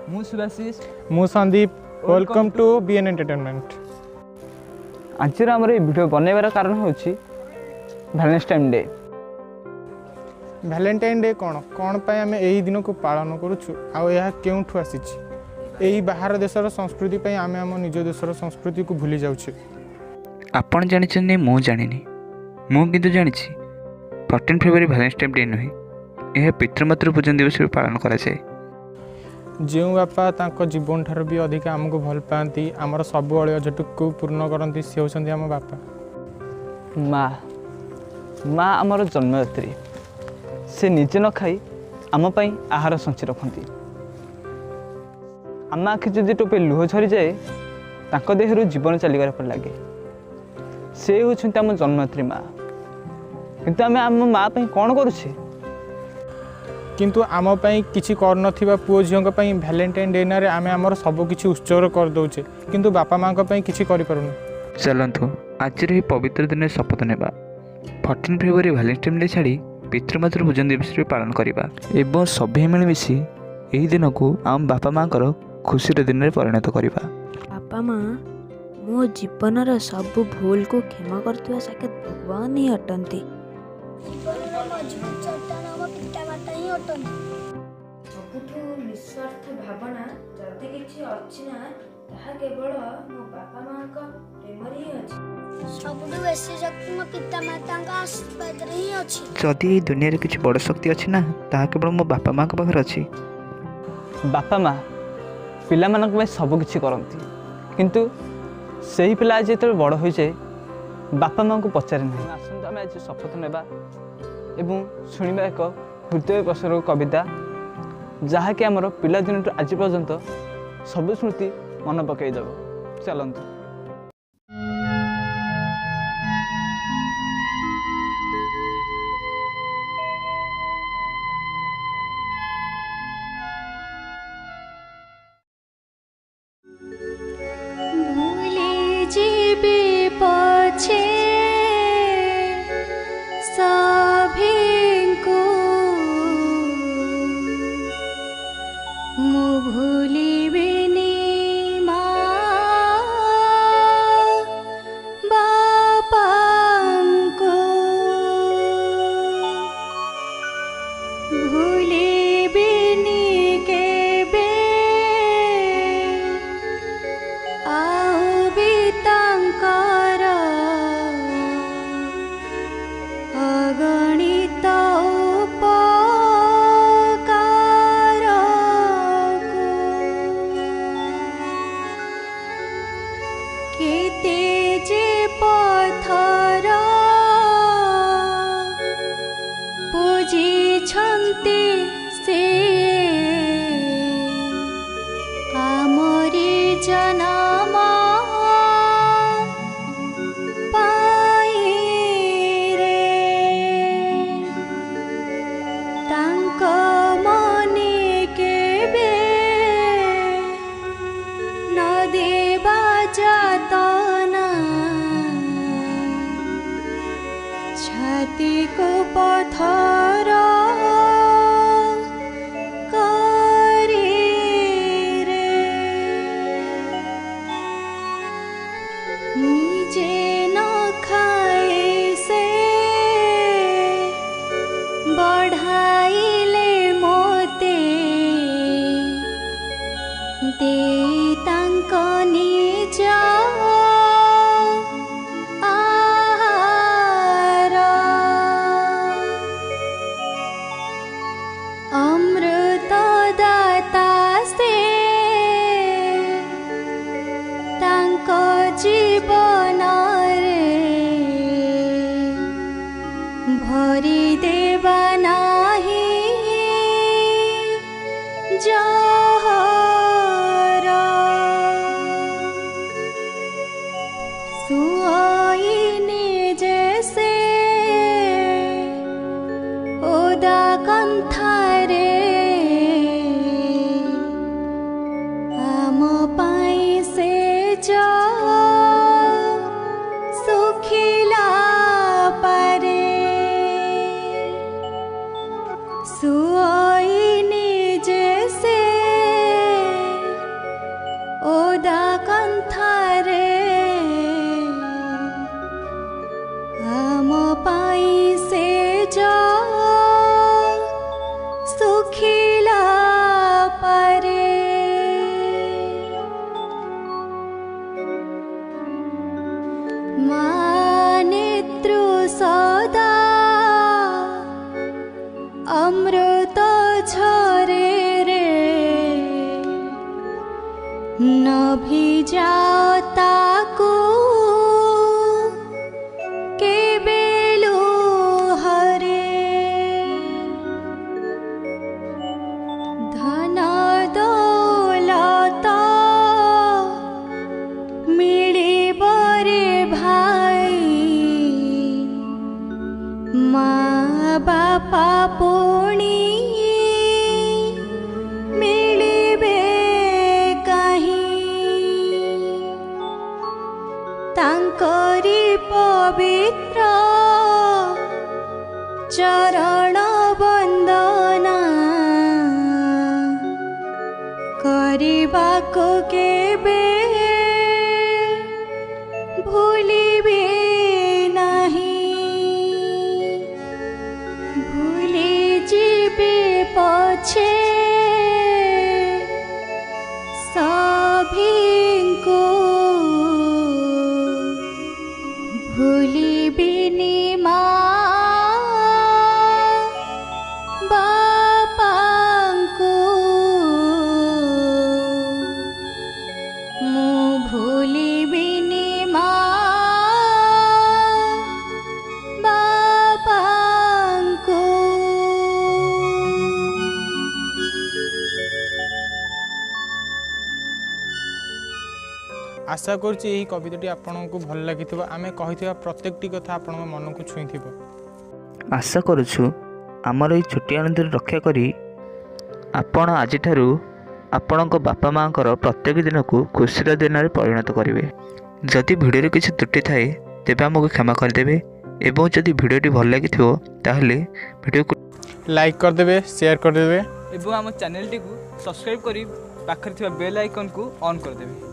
मु सुभाषिष मु Sandeep welcome to BN entertainment. आज आमर वीडियो बनैबार कारण हूँ वैलेंटाइन डे। वैलेंटाइन डे कौन कौन पाई आम यही दिन को पालन करुछु आ केउठु आसी यही बाहर देशर संस्कृति पाई आम आम निज देशर संस्कृति को भूली जाउछे। आपण जानिछन्ने मु जानिनी मु किंतु जानिछि 14 फेब्रुआरी वैलेंटाइन डे नुहे यह पितृमातृ पूजन दिवस पालन करा जाए। जो बापा तांको जीवन ठार भी अधिक आमको भल पाती आमर सब अड़जटुक को पूर्ण करती सी होती आम बापा। माँ माँ आमर जन्मदात्री से निजे न खाई आम पाई आहार संची रखती। आम आखि जदि टोपे लुह झरी जाए तांको देहरु जीवन चलीगार पर लगे से होछन्ति आम जन्मदात्री माँ। किंतु आम आम माँ पाई कौन करुछे किंतु आम पाई किछि करनथिबा पुओ झियों पाई वैलेंटाइन डे नारे आमे हमर सब किछि उत्सव कर दउछे किंतु बापा माँ को पाई किछि करि पारुनु। चलंतु आज रे पवित्र दिन शपथ नेबा 14 फेब्रुआरी वैलेंटाइन डे छाड़ी पितृमातृ पूजन दिवस पालन करबा एवं सभे मिलमिशि एही दिन को आम बापा माँ कर खुशी दिन में परिणत करबा। बापा माँ मो जीवन सब भूल को क्षमा करथुवा साक्षात भगवान ही अटंती। सबुठु निस्वार्थ भावना जदि किछि अछि ना ताहा केवल मो बापा माँ का प्रेम ही अछि। सबुठु बेसी शक्ति मो पिता माता का आशीर्वाद रे ही अछि। जदि ए दुनिया रे किछि बड़ शक्ति अछि ना ताहा केवल मो बापा माँ के पाखर अछि। बापा माँ पिला मानक में सब किछि करंती किंतु सही पिला आज जो बड़ हो जाए बापा माँ को पचारे ना। आसंतु आम आज शपथ नेबा एवं शुणिबा एक हृदय प्रसर कविता जहाँकि आमर पिला दिन आज पर्यंत सब स्मृति मन पकईदेव। चलतु भूले जीवे पछे सभिंको मु भूलिबिनी बापांको भूलिबिनी केबे आउ भी तांकर अगणित केते जे पथर पूजी छन्ते से आमरी जनम पाई रे तांक मने केबे न देवा जातना छाती को पथर करी रे निजे न खाए से बढ़ाइले मोते दे तांक निज आहार अमृत दाता से तांक जीवन रे भरी देवा नाही जहर सुआईने जैसे ओदा कंथारे आम पाई से जा सुखिला परे सुआईने जैसे मानेत्रु सदा अमृत झरे रे नभी जाता को केबेलु हरे धन दौलत मिलिब रे भाई माँ बापा पुणी मिलिबे तांकरी पवित्र चरण वंदना करबाको केबे भूलिबे नहीं भूली जीवे पछे सभिंको भूलिबिनी माँ बापांको मु भूलिबिनी माँ बापांको। आशा करुच्ची यही कविताटी आपको भल लगी आम कही प्रत्येकटी कथा आपण मन को छुई थी। आशा करुछु आमर ये छोटिया नदी रक्षा करी आपण आज आपण बापा माँ प्रत्येक दिन को खुशी दिन में परिणत करेंगे। जदि भिडियो किसी त्रुटि थाए तेज आमको क्षमा करदे एवं जदि भिडियोटी भल लगी भिडियो को लाइक करदे शेयर करदे एवं आम चैनल टी सब्सक्राइब करी पाखरे बेल आइकन को ऑन करदेवे।